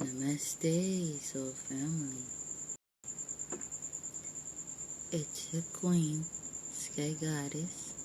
Namaste, soul family. It's your queen, Sky Goddess.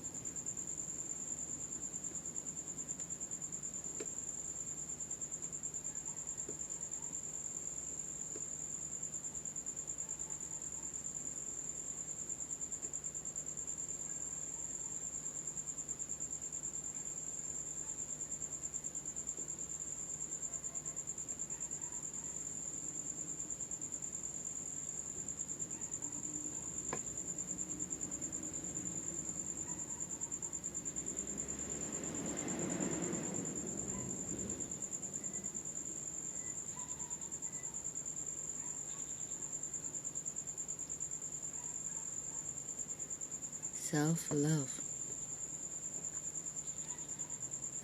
Self-love.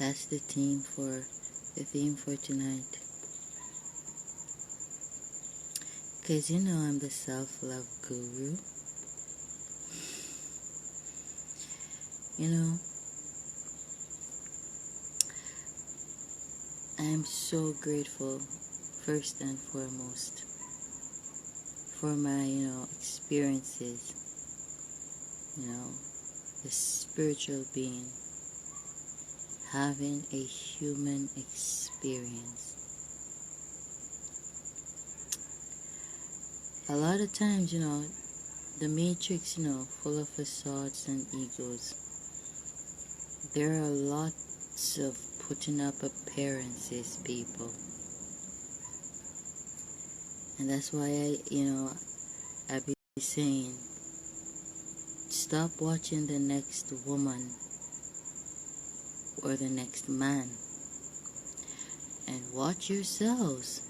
That's the theme for tonight. Because you know I'm the self-love guru. You know, I'm so grateful, first and foremost, for my, experiences. The spiritual being having a human experience. A lot of times, the matrix, full of facades and egos. There are lots of putting up appearances, people. And that's why I be saying, stop watching the next woman or the next man and watch yourselves.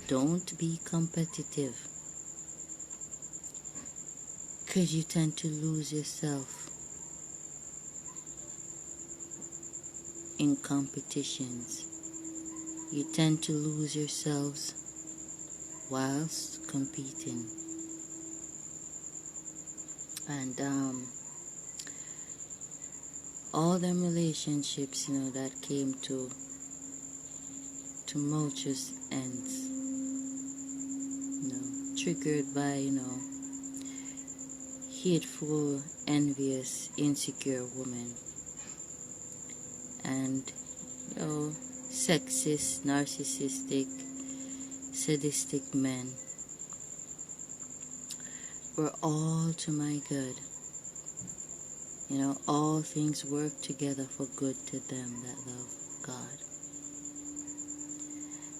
Don't be competitive, because you tend to lose yourself in competitions. You tend to lose yourselves whilst competing. And all them relationships, that came to tumultuous ends, triggered by, hateful, envious, insecure women, and, sexist, narcissistic, sadistic men, were all to my good. All things work together for good to them that love God.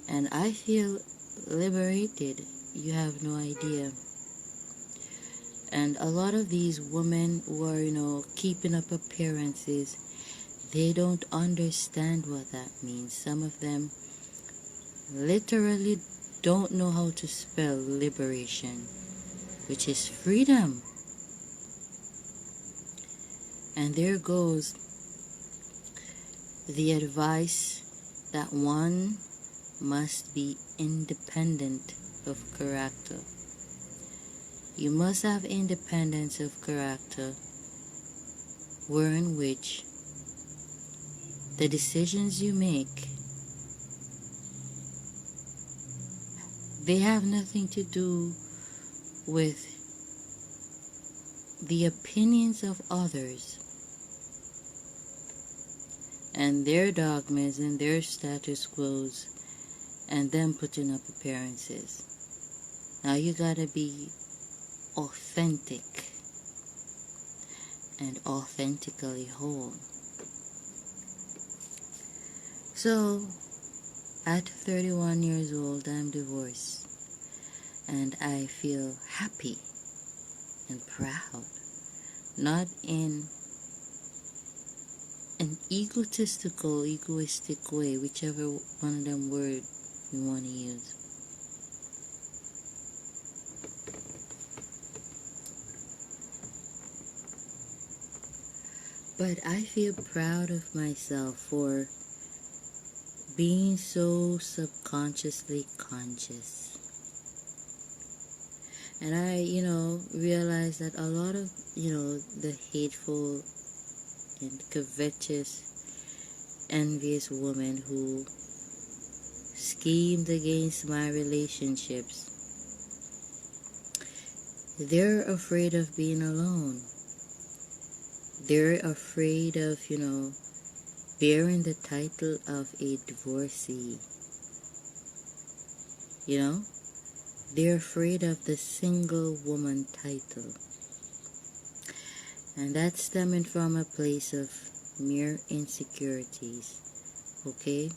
And I feel liberated. You have no idea. And a lot of these women who are, keeping up appearances, they don't understand what that means. Some of them literally don't know how to spell liberation, which is freedom. And there goes the advice that one must be independent of character. You must have independence of character, wherein which the decisions you make, they have nothing to do with the opinions of others and their dogmas and their status quos and them putting up appearances. Now you gotta be authentic and authentically whole. So, at 31 years old, I'm divorced, and I feel happy and proud, not in an egoistic way, whichever one of them words you want to use. But I feel proud of myself for being so subconsciously conscious. And I, realize that a lot of, the hateful and covetous, envious women who schemed against my relationships. They're afraid of being alone. They're afraid of, bearing the title of a divorcee. They're afraid of the single woman title. And that's stemming from a place of mere insecurities. Okay?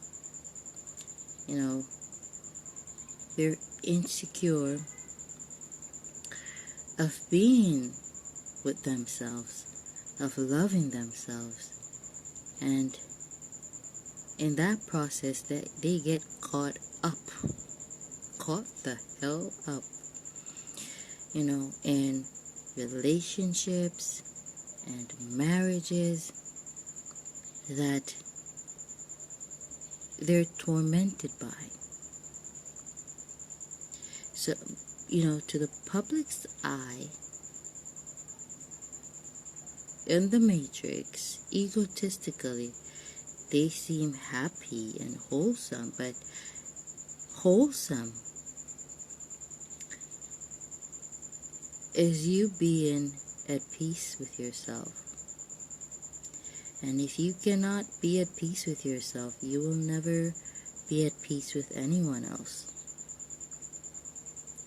They're insecure of being with themselves, of loving themselves. And in that process, they get caught the hell up, in relationships and marriages that they're tormented by. So, to the public's eye, in the matrix, egotistically, they seem happy and wholesome, but wholesome is you being at peace with yourself. And if you cannot be at peace with yourself, you will never be at peace with anyone else.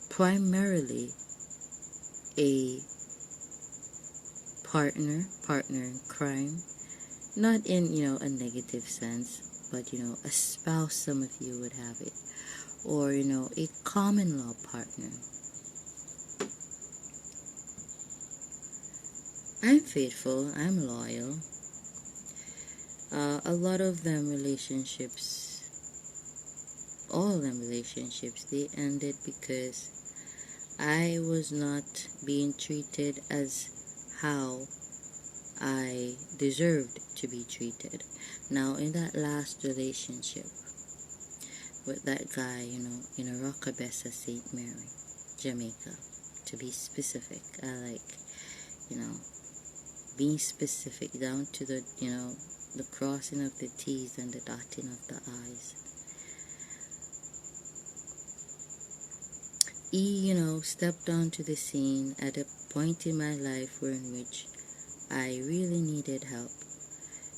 Primarily a partner in crime, not in, a negative sense, but, a spouse, some of you would have it, or, a common law partner. I'm faithful, I'm loyal. A lot of them relationships, all them relationships, they ended because I was not being treated as how I deserved to be treated. Now, in that last relationship with that guy, in Aracabessa, St. Mary, Jamaica, to be specific, I like, being specific down to the, the crossing of the T's and the dotting of the I's. He, stepped onto the scene at a point in my life in which I really needed help.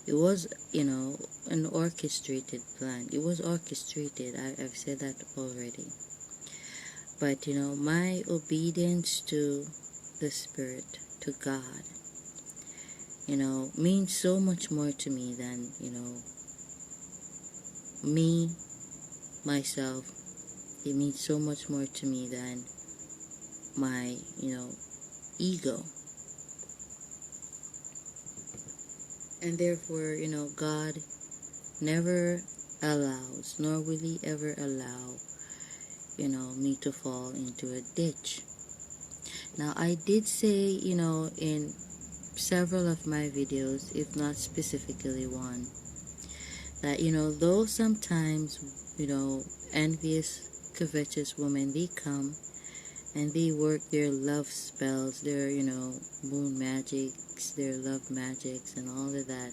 It was, an orchestrated plan. It was orchestrated. I've said that already. But, my obedience to the Spirit, to God, means so much more to me than, me, myself. It means so much more to me than my, ego. And therefore, God never allows, nor will He ever allow, me to fall into a ditch. Now, I did say, in several of my videos, if not specifically one, that, though sometimes, envious, covetous women, they come and they work their love spells, their, moon magics, their love magics, and all of that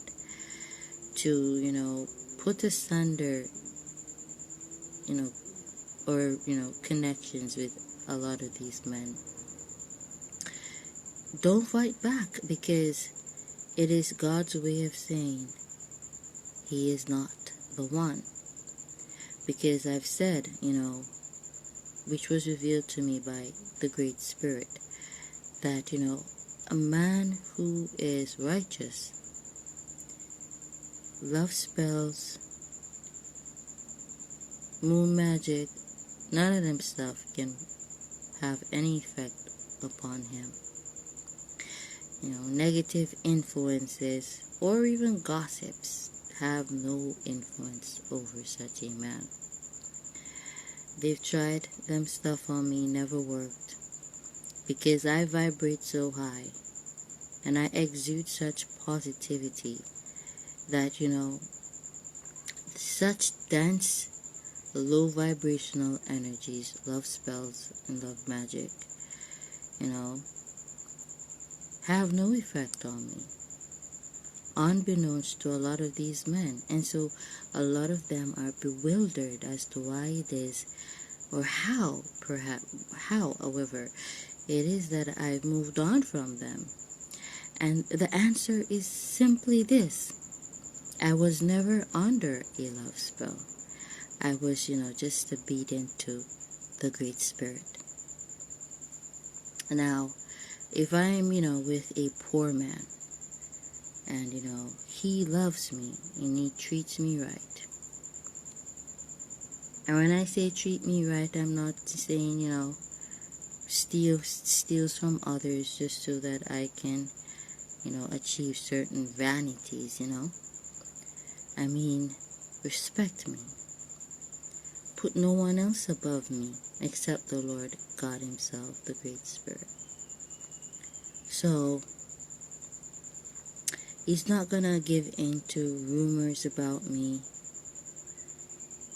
to, put asunder, or, connections with a lot of these men. Don't fight back, because it is God's way of saying He is not the one. Because I've said, which was revealed to me by the Great Spirit, that, a man who is righteous, love spells, moon magic, none of them stuff can have any effect upon him. Negative influences or even gossips have no influence over such a man. They've tried them stuff on me, never worked, because I vibrate so high and I exude such positivity that, such dense, low vibrational energies, love spells and love magic, have no effect on me. unbeknownst to a lot of these men. And so a lot of them are bewildered as to why it is, or how, however, it is that I've moved on from them. And the answer is simply this: I was never under a love spell. I was, just obedient to the Great Spirit. Now, if I'm, with a poor man, and, he loves me, and he treats me right. And when I say treat me right, I'm not saying, steals from others just so that I can, achieve certain vanities, I mean, respect me. Put no one else above me except the Lord God Himself, the Great Spirit. So, He's not gonna give in to rumors about me.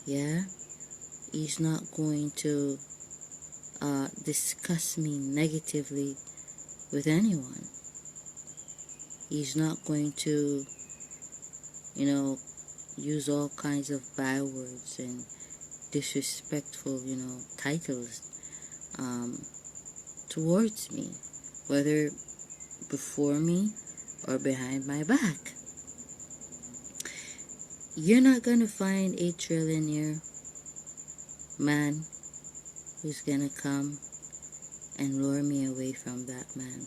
Yeah? He's not going to discuss me negatively with anyone. He's not going to, use all kinds of bywords and disrespectful, titles towards me, whether before me or behind my back. You're not gonna find a trillionaire man who's gonna come and lure me away from that man.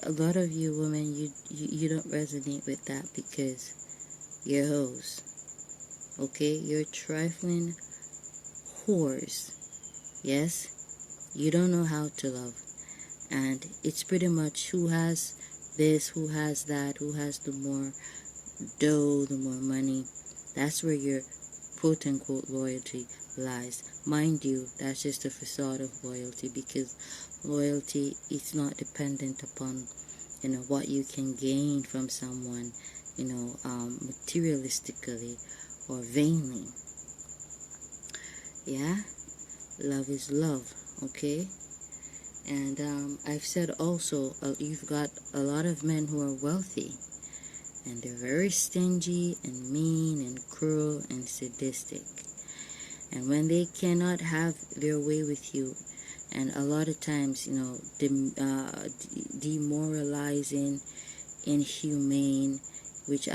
A lot of you women, you don't resonate with that because you're hoes. Okay? You're trifling whores. Yes? You don't know how to love. And it's pretty much who has this, who has that, who has the more dough, the more money. That's where your quote-unquote loyalty lies. Mind you, that's just a facade of loyalty, because loyalty is not dependent upon, what you can gain from someone, materialistically or vainly. Yeah? Love is love, okay? And I've said also, you've got a lot of men who are wealthy, and they're very stingy and mean and cruel and sadistic. And when they cannot have their way with you, and a lot of times, demoralizing, inhumane, which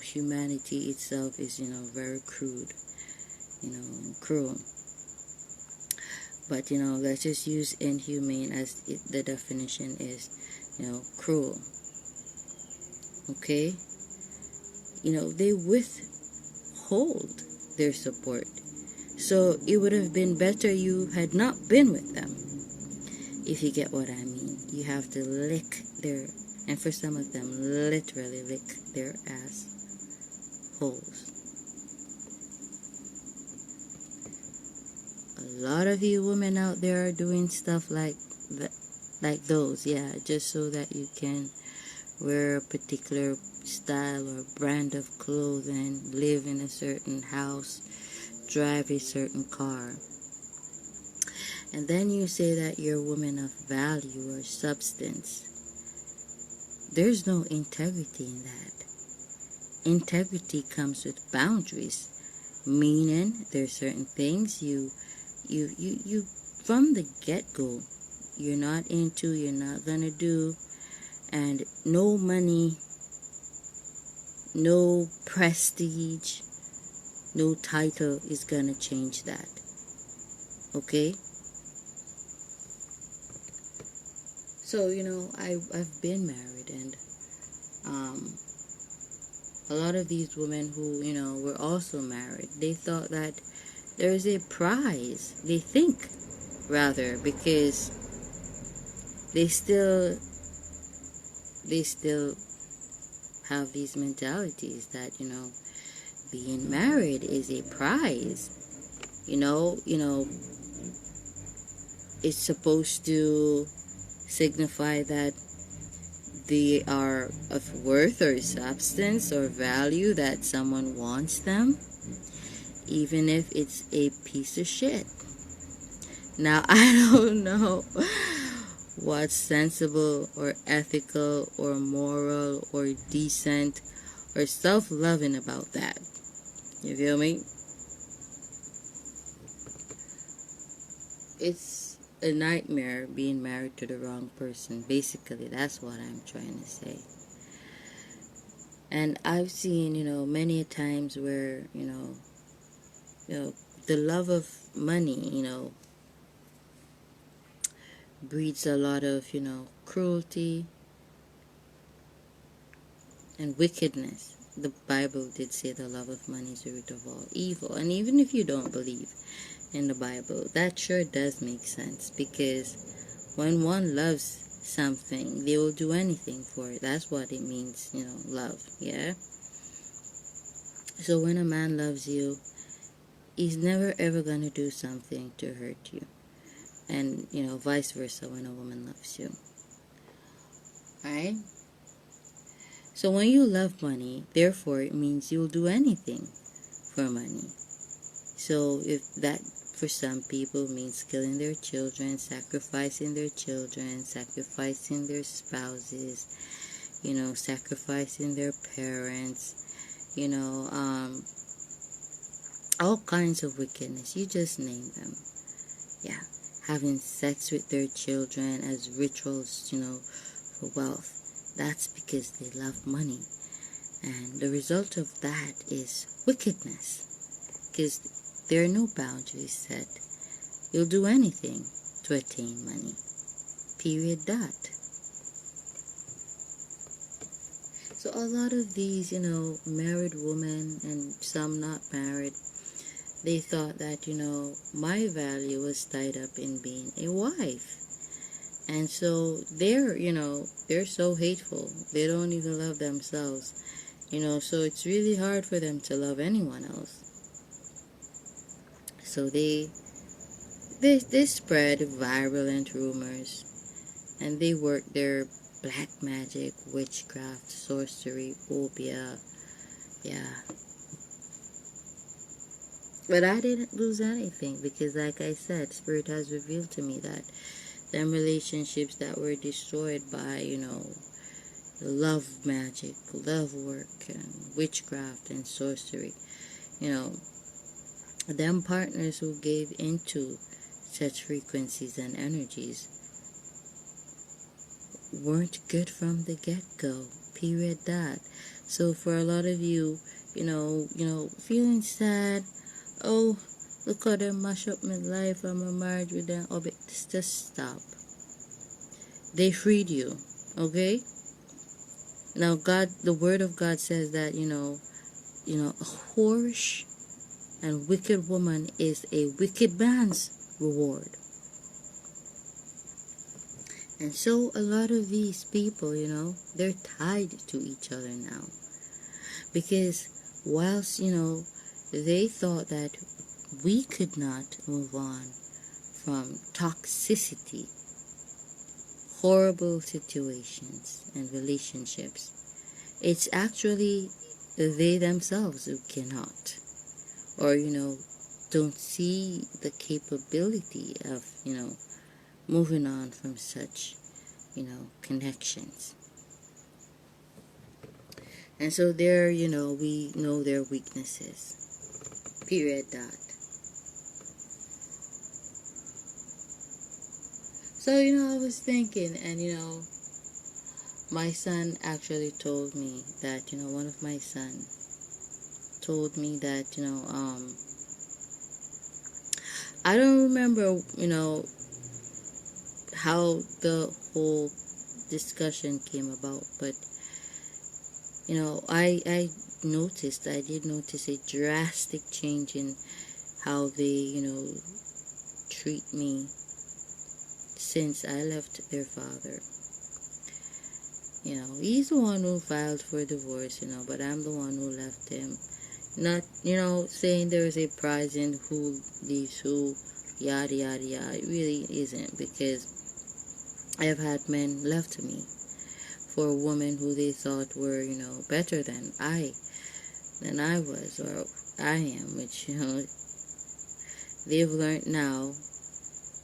humanity itself is, very crude, and cruel. But, let's just use inhumane as the definition is, cruel. Okay? They withhold their support. So it would have been better you had not been with them, if you get what I mean. You have to lick their, and for some of them, literally lick their ass holes. A lot of you women out there are doing stuff like those, yeah, just so that you can wear a particular style or brand of clothing, live in a certain house, drive a certain car. And then you say that you're a woman of value or substance. There's no integrity in that. Integrity comes with boundaries, meaning there's certain things you from the get-go, you're not into, you're not gonna do, and no money, no prestige, no title is gonna change that. Okay? So, I've been married, and a lot of these women who, were also married, they thought that there is a prize. They think, rather, because they still have these mentalities that, being married is a prize. It's supposed to signify that they are of worth or substance or value, that someone wants them, even if it's a piece of shit. Now, I don't know what's sensible or ethical or moral or decent or self-loving about that. You feel me? It's a nightmare being married to the wrong person. Basically, that's what I'm trying to say. And I've seen, many times where, the love of money, breeds a lot of, cruelty and wickedness. The Bible did say the love of money is the root of all evil. And even if you don't believe in the Bible, that sure does make sense, because when one loves something, they will do anything for it. That's what it means, love, yeah? So when a man loves you, he's never ever going to do something to hurt you. And, vice versa when a woman loves you. Alright? So when you love money, therefore it means you'll do anything for money. So if that for some people means killing their children, sacrificing their children, sacrificing their spouses, sacrificing their parents, all kinds of wickedness, you just name them. Yeah, having sex with their children as rituals, for wealth. That's because they love money. And the result of that is wickedness. Because there are no boundaries set. You'll do anything to attain money. Period. Dot. So a lot of these, married women and some not married, they thought that, my value was tied up in being a wife. And so they're so hateful. They don't even love themselves. So it's really hard for them to love anyone else. So they spread virulent rumors, and they work their black magic, witchcraft, sorcery, obeah. Yeah. But I didn't lose anything, because like I said, Spirit has revealed to me that them relationships that were destroyed by, love magic, love work, and witchcraft and sorcery, them partners who gave into such frequencies and energies weren't good from the get-go. Period. That. So for a lot of you, feeling sad, oh, look how they mash up my life, I'm a marriage with them. Oh, but just stop. They freed you, okay? Now God, the word of God says that, a whorish and wicked woman is a wicked man's reward. And so a lot of these people, they're tied to each other now. Because whilst, they thought that we could not move on from toxicity, horrible situations and relationships, it's actually they themselves who cannot, or don't see the capability of moving on from such connections. And so there, we know their weaknesses. Period. Dot. So, I was thinking, and, my son actually told me that, one of my sons told me that, I don't remember, how the whole discussion came about, but, I did notice a drastic change in how they, treat me since I left their father. He's the one who filed for divorce, but I'm the one who left him. Not, saying there is a prize in who leaves who, yada, yada, yada. It really isn't, because I have had men left me for women who they thought were, better than I was, or I am, which, they've learned now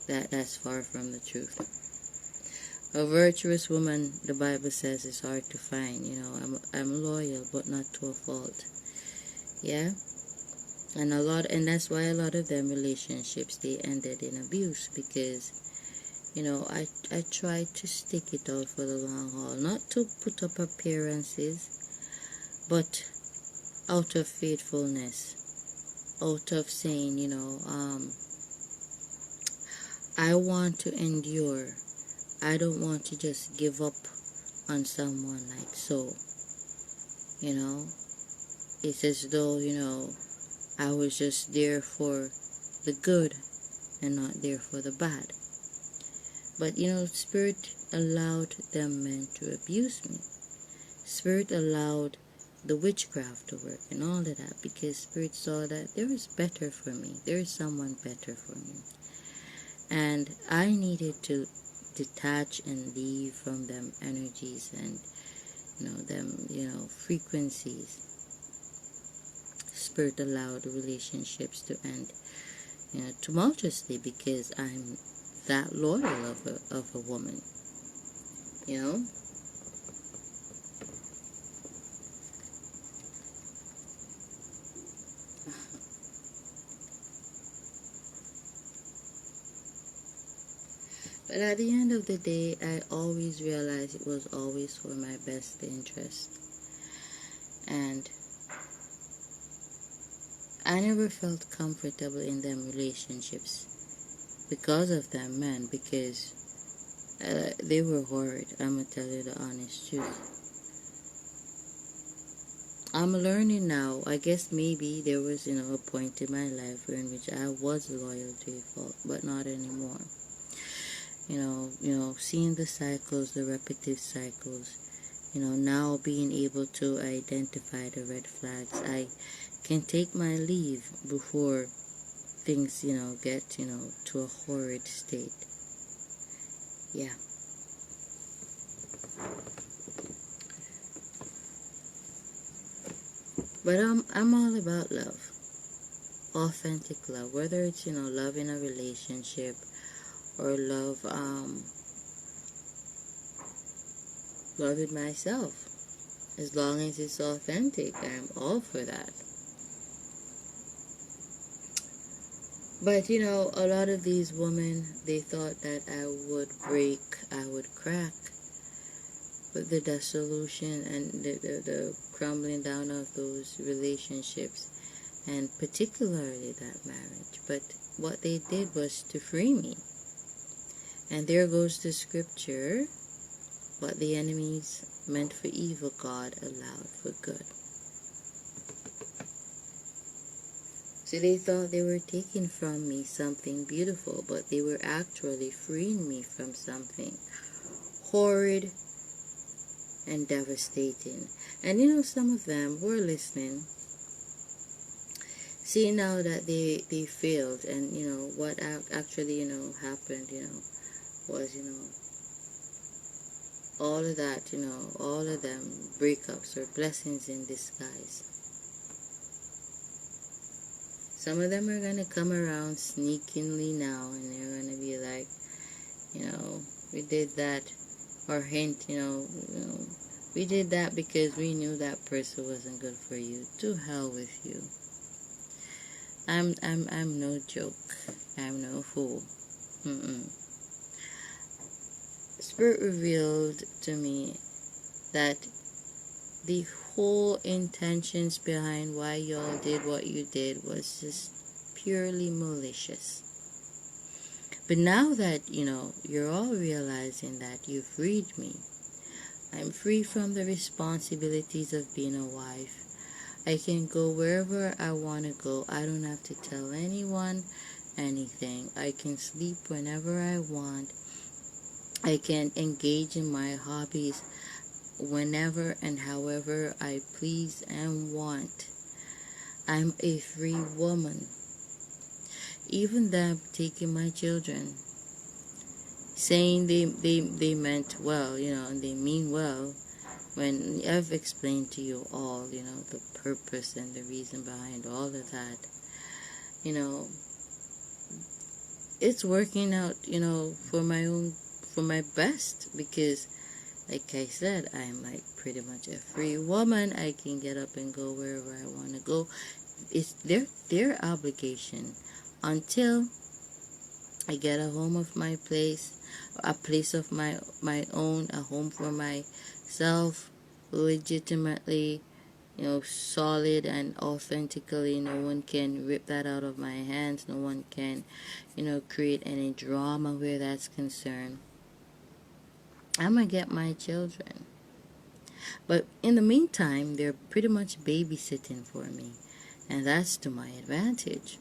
that that's far from the truth. A virtuous woman, the Bible says, is hard to find. You know, I'm loyal, but not to a fault. Yeah, and that's why a lot of them relationships, they ended in abuse, because you know, I tried to stick it out for the long haul, not to put up appearances, but out of faithfulness, out of saying, you know, I want to endure. I don't want to just give up on someone like so. You know, it's as though, you know, I was just there for the good and not there for the bad. But, you know, Spirit allowed them men to abuse me. Spirit allowed the witchcraft to work and all of that, because Spirit saw that there is better for me. There is someone better for me. And I needed to detach and leave from them energies and, you know, them, you know, frequencies. Spirit allowed the relationships to end, you know, tumultuously, because I'm that loyal of a woman, you know. But at the end of the day, I always realized it was always for my best interest. And I never felt comfortable in them relationships because of them men, because they were horrid. I'm going to tell you the honest truth. I'm learning now. I guess maybe there was, you know, a point in my life in which I was loyal to a fault, but not anymore. You know, seeing the cycles, the repetitive cycles, you know, now being able to identify the red flags, I can take my leave before things, you know, get, you know, to a horrid state. Yeah. But I'm all about love. Authentic love. Whether it's, you know, love in a relationship or love with myself. As long as it's authentic, I'm all for that. But, you know, a lot of these women, they thought that I would break, I would crack with the dissolution and the crumbling down of those relationships, and particularly that marriage. But what they did was to free me. And there goes the scripture, what the enemies meant for evil, God allowed for good. So they thought they were taking from me something beautiful, but they were actually freeing me from something horrid and devastating. And you know, some of them were listening. See now that they failed, and you know what actually, you know, happened, you know, was, you know, all of that, you know, all of them breakups or blessings in disguise. Some of them are going to come around sneakingly now, and they're going to be like, you know, we did that, or hint, you know, we did that because we knew that person wasn't good for you. To hell with you. I'm no joke. I'm no fool. Spirit revealed to me that the whole intentions behind why y'all did what you did was just purely malicious. But now that, you know, you're all realizing that you've freed me, I'm free from the responsibilities of being a wife. I can go wherever I want to go. I don't have to tell anyone anything. I can sleep whenever I want. I can engage in my hobbies whenever and however I please and want. I'm a free woman. Even them taking my children, saying they meant well, you know, and they mean well, when I've explained to you all, you know, the purpose and the reason behind all of that, you know, it's working out, you know, for my own for my best, because like I said, I'm like pretty much a free woman. I can get up and go wherever I want to go. It's their obligation until I get a home of my place, a place of my own, a home for myself, legitimately, solid and authentically. No one can rip that out of my hands. No one can, create any drama where that's concerned. I'm gonna get my children. But in the meantime, they're pretty much babysitting for me. And that's to my advantage.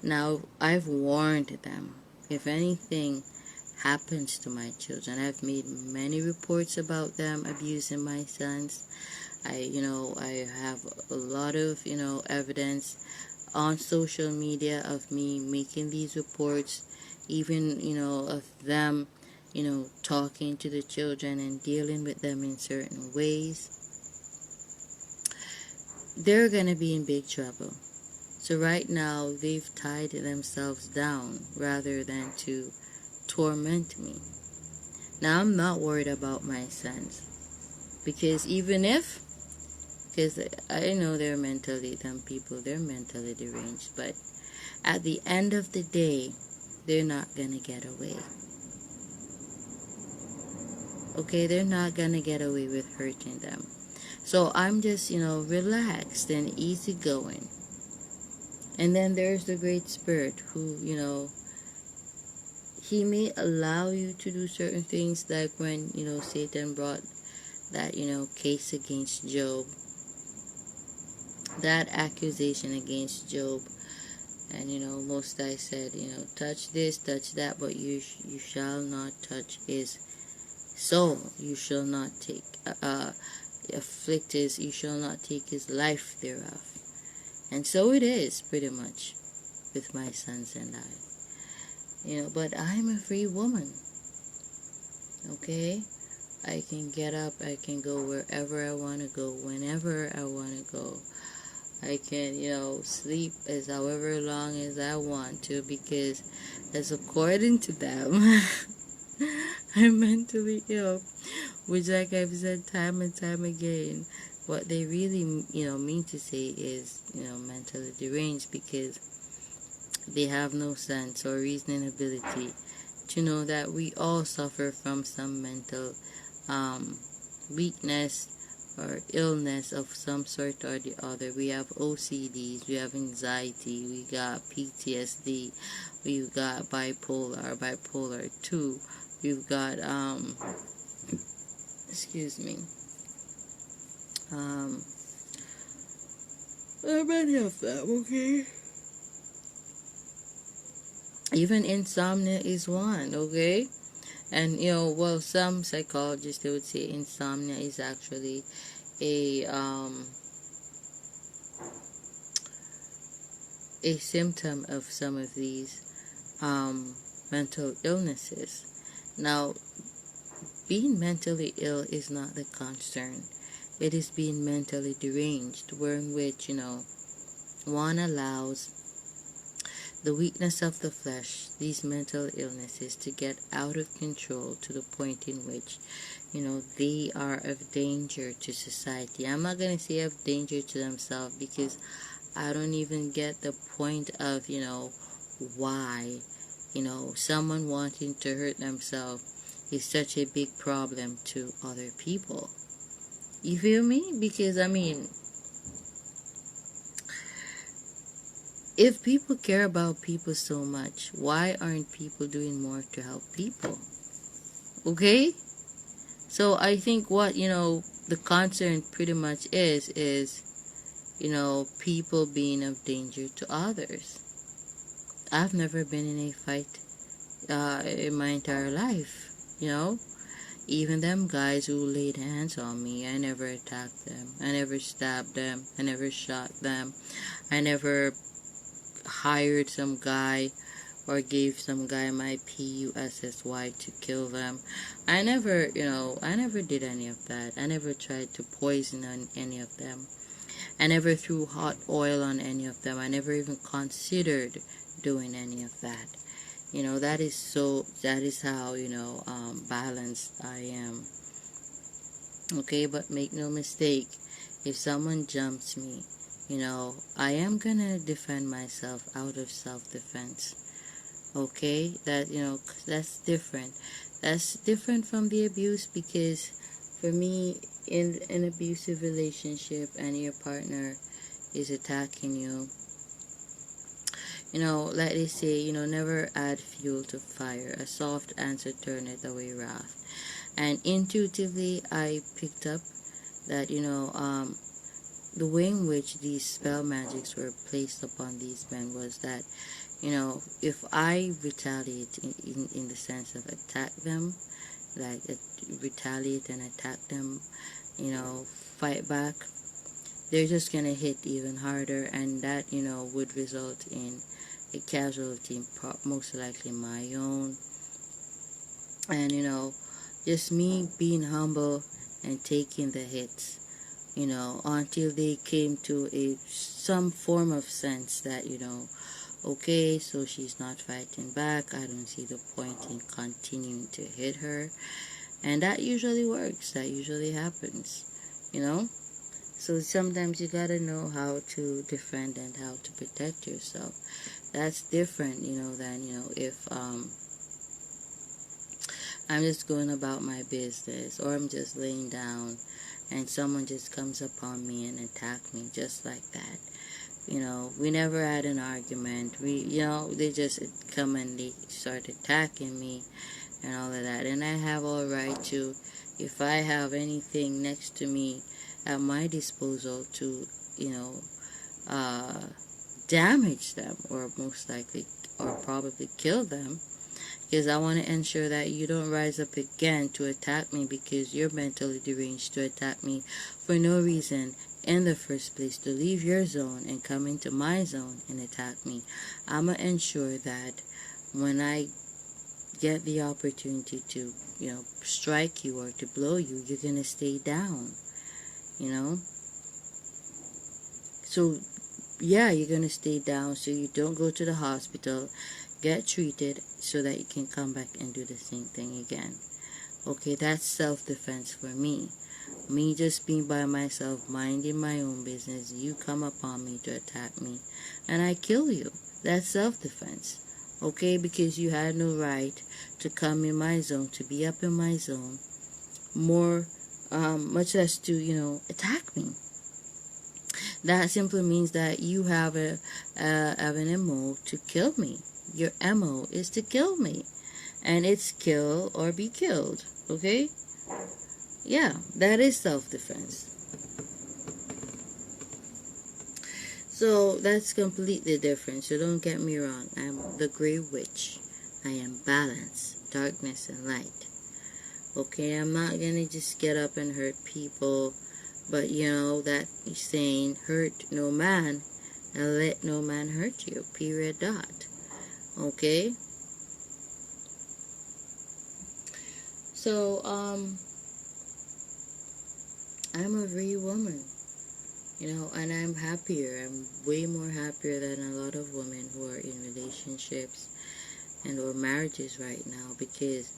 Now, I've warned them. If anything happens to my children, I've made many reports about them abusing my sons. I have a lot of, evidence on social media of me making these reports, even, of them, talking to the children and dealing with them in certain ways. They're going to be in big trouble. So right now, they've tied themselves down rather than to torment me. Now, I'm not worried about my sons. Because I know some people, they're mentally deranged. But at the end of the day, they're not going to get away. Okay, they're not going to get away with hurting them. So I'm just, relaxed and easygoing. And then there's the Great Spirit who, he may allow you to do certain things, like when, Satan brought that, case against Job, that accusation against Job. And, Most High said, touch this, touch that, but you shall not touch his soul. You shall not you shall not take his life thereof. And so it is, pretty much, with my sons and I. But I'm a free woman. Okay? I can get up, I can go wherever I want to go, whenever I want to go. I can, sleep as however long as I want to, because as according to them, I'm mentally ill. Which, like I've said time and time again, what they really, mean to say is, mentally deranged, because they have no sense or reasoning ability to know that we all suffer from some mental weakness or illness of some sort or the other. We have OCDs, we have anxiety, we got PTSD, we've got bipolar 2, we've got many of them, okay? Even insomnia is one, okay? And, some psychologists, they would say insomnia is actually a symptom of some of these mental illnesses. Now, being mentally ill is not the concern. It is being mentally deranged, wherein which, one allows the weakness of the flesh, these mental illnesses, to get out of control to the point in which, they are of danger to society. I'm not going to say of danger to themselves, because I don't even get the point of, why, someone wanting to hurt themselves is such a big problem to other people. You feel me? Because, if people care about people so much, why aren't people doing more to help people? Okay? So I think what, the concern pretty much is, people being of danger to others. I've never been in a fight in my entire life, Even them guys who laid hands on me, I never attacked them. I never stabbed them. I never shot them. I never hired some guy or gave some guy my PUSSY to kill them. I never did any of that. I never tried to poison on any of them. I never threw hot oil on any of them. I never even considered doing any of that. You know, that is how, balanced I am. Okay, but make no mistake, if someone jumps me, I am gonna defend myself out of self-defense. Okay, that's different. That's different from the abuse, because for me, in an abusive relationship and your partner is attacking you, let they say, never add fuel to fire. A soft answer turneth away wrath. And intuitively, I picked up that, the way in which these spell magics were placed upon these men was that, if I retaliate in the sense of attack them, like retaliate and attack them, fight back, they're just going to hit even harder, and that, would result in a casualty, most likely my own. And, just me being humble and taking the hits, until they came to some form of sense that, okay, so she's not fighting back. I don't see the point in continuing to hit her. And that usually works. That usually happens, So sometimes you gotta know how to defend and how to protect yourself. That's different, than, if I'm just going about my business, or I'm just laying down and someone just comes upon me and attack me just like that. We never had an argument. They just come and they start attacking me and all of that. And I have all right to, if I have anything next to me at my disposal to, damage them, or most likely, or probably kill them, because I want to ensure that you don't rise up again to attack me, because you're mentally deranged to attack me for no reason in the first place, to leave your zone and come into my zone and attack me. I'm going to ensure that when I get the opportunity to, strike you or to blow you, you're going to stay down, So, yeah, you're going to stay down so you don't go to the hospital, get treated, so that you can come back and do the same thing again. Okay, that's self-defense for me. Me just being by myself, minding my own business, you come upon me to attack me, and I kill you. That's self-defense. Okay, because you had no right to come in my zone, to be up in my zone, much less to, attack me. That simply means that you have an MO to kill me. Your MO is to kill me. And it's kill or be killed. Okay? Yeah, that is self-defense. So that's completely different. So don't get me wrong. I'm the Grey Witch. I am balance, darkness, and light. Okay, I'm not gonna just get up and hurt people. But that saying, hurt no man and let no man hurt you. Period. Dot. Okay? So, I'm a free woman. And I'm happier. I'm way more happier than a lot of women who are in relationships and or marriages right now, because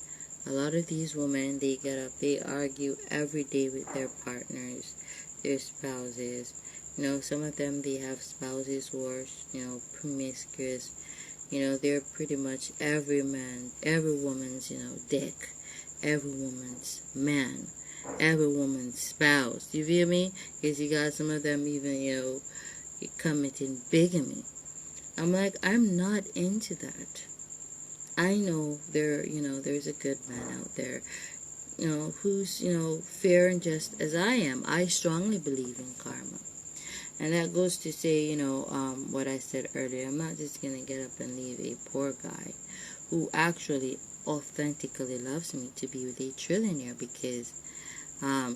a lot of these women, they get up, they argue every day with their partners, their spouses. Some of them, they have spouses who are, promiscuous. They're pretty much every woman's, dick, every woman's man, every woman's spouse. You feel me? Because you got some of them even, committing bigamy. I'm like, I'm not into that. I know there's a good man out there, who's, fair and just as I am. I strongly believe in karma. And that goes to say, what I said earlier. I'm not just going to get up and leave a poor guy who actually authentically loves me to be with a trillionaire because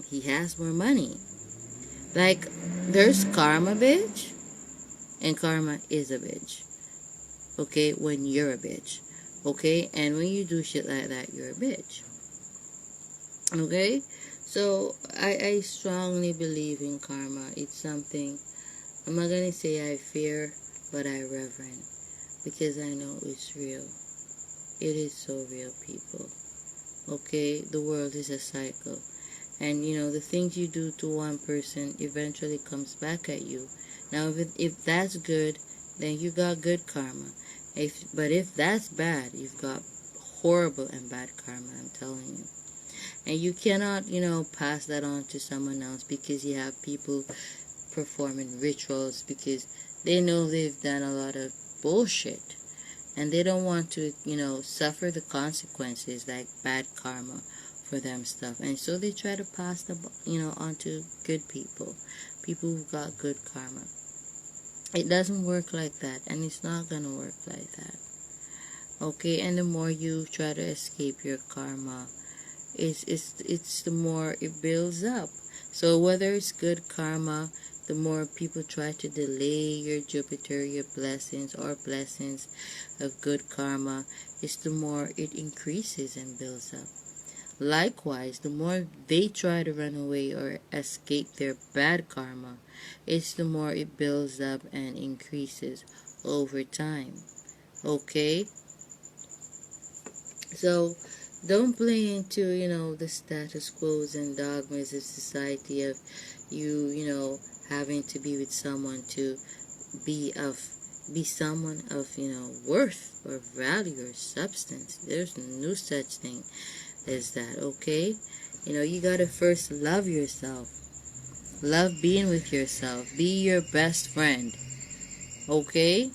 he has more money. Like, there's karma, bitch. And karma is a bitch. Okay? When you're a bitch. Okay? And when you do shit like that, you're a bitch. Okay? So, I strongly believe in karma. It's something, I'm not going to say I fear, but I reverence. Because I know it's real. It is so real, people. Okay, the world is a cycle. And the things you do to one person eventually comes back at you. Now, if that's good, then you got good karma. But if that's bad, you've got horrible and bad karma, I'm telling you. And you cannot, pass that on to someone else, because you have people performing rituals because they know they've done a lot of bullshit. And they don't want to, suffer the consequences, like bad karma for them stuff. And so they try to pass the, on to good people. People who got good karma. It doesn't work like that. And it's not going to work like that. Okay, and the more you try to escape your karma, it's the more it builds up. So whether it's good karma, the more people try to delay your Jupiter, your blessings or blessings of good karma, it's the more it increases and builds up. Likewise, the more they try to run away or escape their bad karma, it's the more it builds up and increases over time. Okay? So, don't play into, the status quos and dogmas of society of you having to be with someone to be someone of, worth or value or substance. There's no such thing as that, okay? You gotta first love yourself. Love being with yourself. Be your best friend, okay?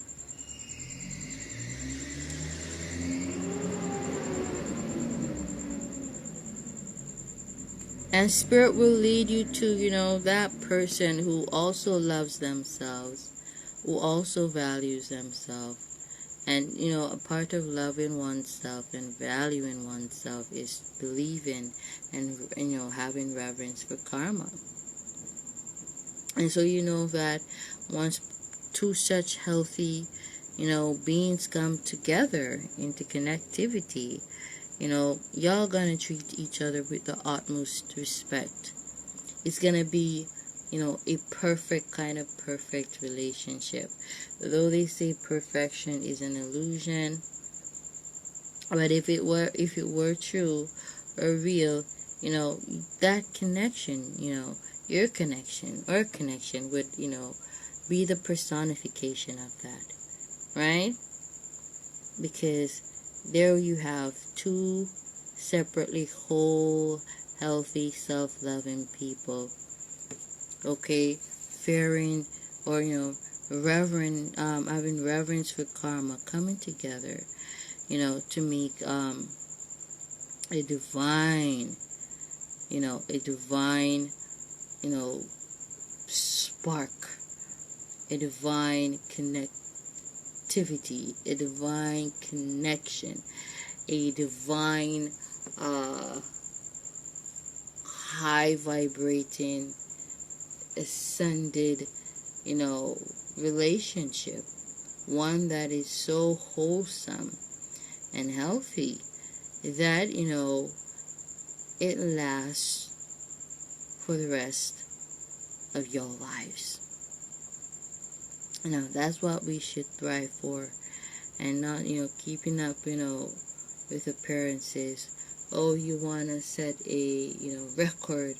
And Spirit will lead you to, that person who also loves themselves, who also values themselves. And, a part of loving oneself and valuing oneself is believing and, having reverence for karma. And so that once two such healthy, beings come together into connectivity, y'all gonna treat each other with the utmost respect. It's gonna be, a perfect relationship. Though they say perfection is an illusion, but if it were true or real, that connection, your connection, our connection would, be the personification of that, right? Because there you have two separately whole, healthy, self-loving people, okay, fearing or, having reverence for karma, coming together, to make a divine, spark, a divine connectivity, a divine connection, a divine high vibrating, ascended, relationship. One that is so wholesome and healthy that, it lasts for the rest of your lives. That's what we should thrive for, and not, keeping up, with appearances. Oh, you want to set a, record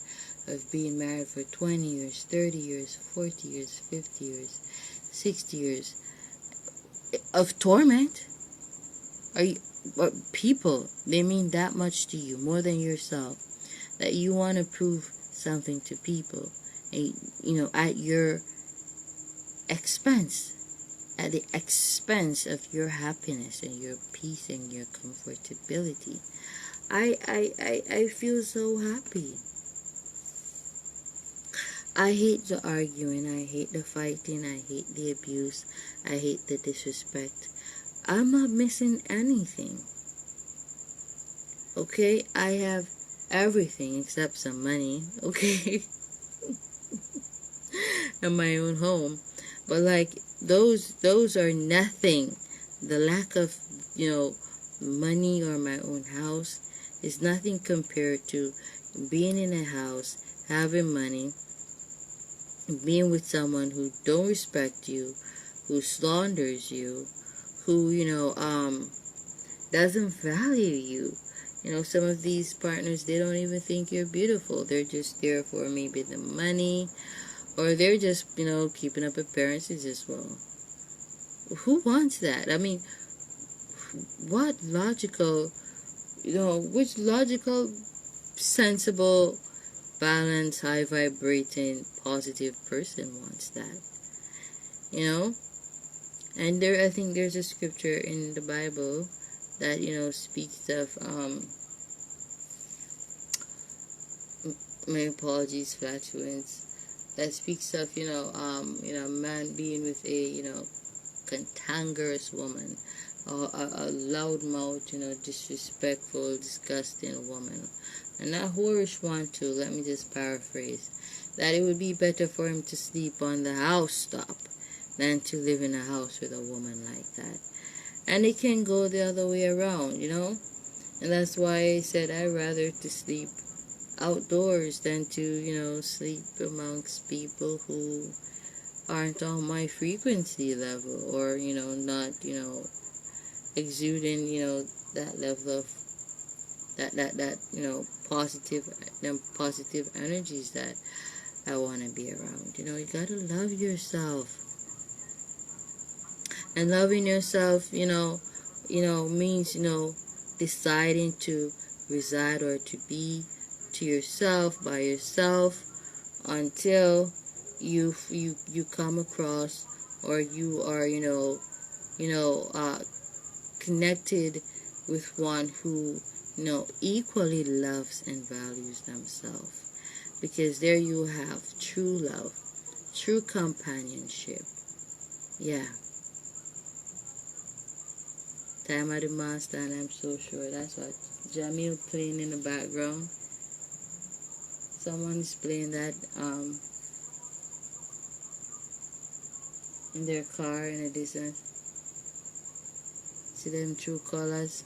of being married for 20 years, 30 years, 40 years, 50 years, 60 years of torment? People, they mean that much to you, more than yourself, that you want to prove something to people, and, at your expense, at the expense of your happiness and your peace and your comfortability. I feel so happy. I hate the arguing, I hate the fighting, I hate the abuse, I hate the disrespect. I'm not missing anything. Okay? I have everything except some money, okay? And my own home. But those are nothing. The lack of, money or my own house is nothing compared to being in a house, having money, being with someone who don't respect you, who slanders you, who, doesn't value you. You know, some of these partners, they don't even think you're beautiful. They're just there for maybe the money, or they're just, you know, keeping up appearances as well. Who wants that? I mean, what logical, you know, which logical, sensible, balanced, high vibrating, positive person wants that? You know? And there, I think there's a scripture in the Bible that, you know, speaks of, my apologies, flatulence, that speaks of, you know, a man being with a, you know, cantankerous woman, or a loudmouth, you know, disrespectful, disgusting woman. And that whorish one too, let me just paraphrase, that it would be better for him to sleep on the house top than to live in a house with a woman like that. And it can go the other way around, you know. And that's why I said I'd rather to sleep outdoors than to, you know, sleep amongst people who aren't on my frequency level, or, you know, not, you know, exuding, you know, that level of that you know, positive energies that I want to be around. You know, you gotta love yourself. And loving yourself, you know, means, you know, deciding to reside or to be to yourself, by yourself, until you come across, or you are, connected with one who, you know, equally loves and values themselves. Because there you have true love, true companionship. Yeah. Time of the Master, and I'm so sure that's what Jamil playing in the background. Someone is playing that in their car in a distance. See them true colors.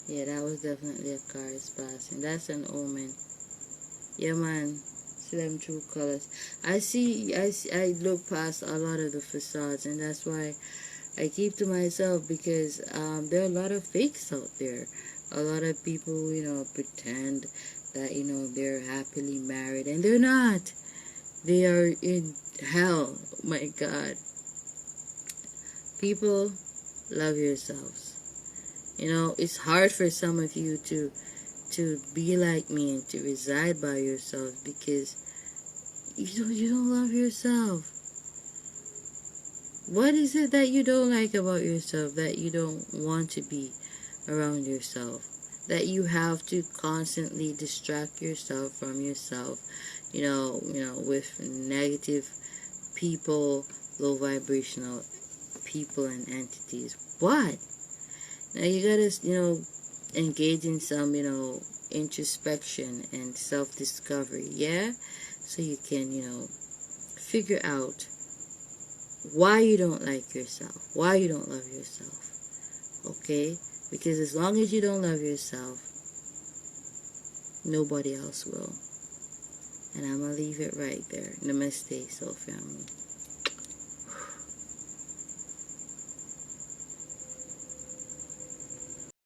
Yeah, that was definitely a car is passing. That's an omen. Yeah, man. See them true colors. I look past a lot of the facades, and that's why I keep to myself, because there are a lot of fakes out there. A lot of people, you know, pretend that, you know, they're happily married, and they're not. They are in hell. My God. People, love yourselves. You know, it's hard for some of you to be like me and to reside by yourself, because you don't love yourself. What is it that you don't like about yourself, that you don't want to be around yourself, that you have to constantly distract yourself from yourself, you know, with negative people, low vibrational people and entities? What? Now you gotta, you know, engage in some, you know, introspection and self-discovery, yeah? So you can, you know, figure out why you don't like yourself, why you don't love yourself, okay? Because as long as you don't love yourself, nobody else will. And I'm going to leave it right there. Namaste, soul family.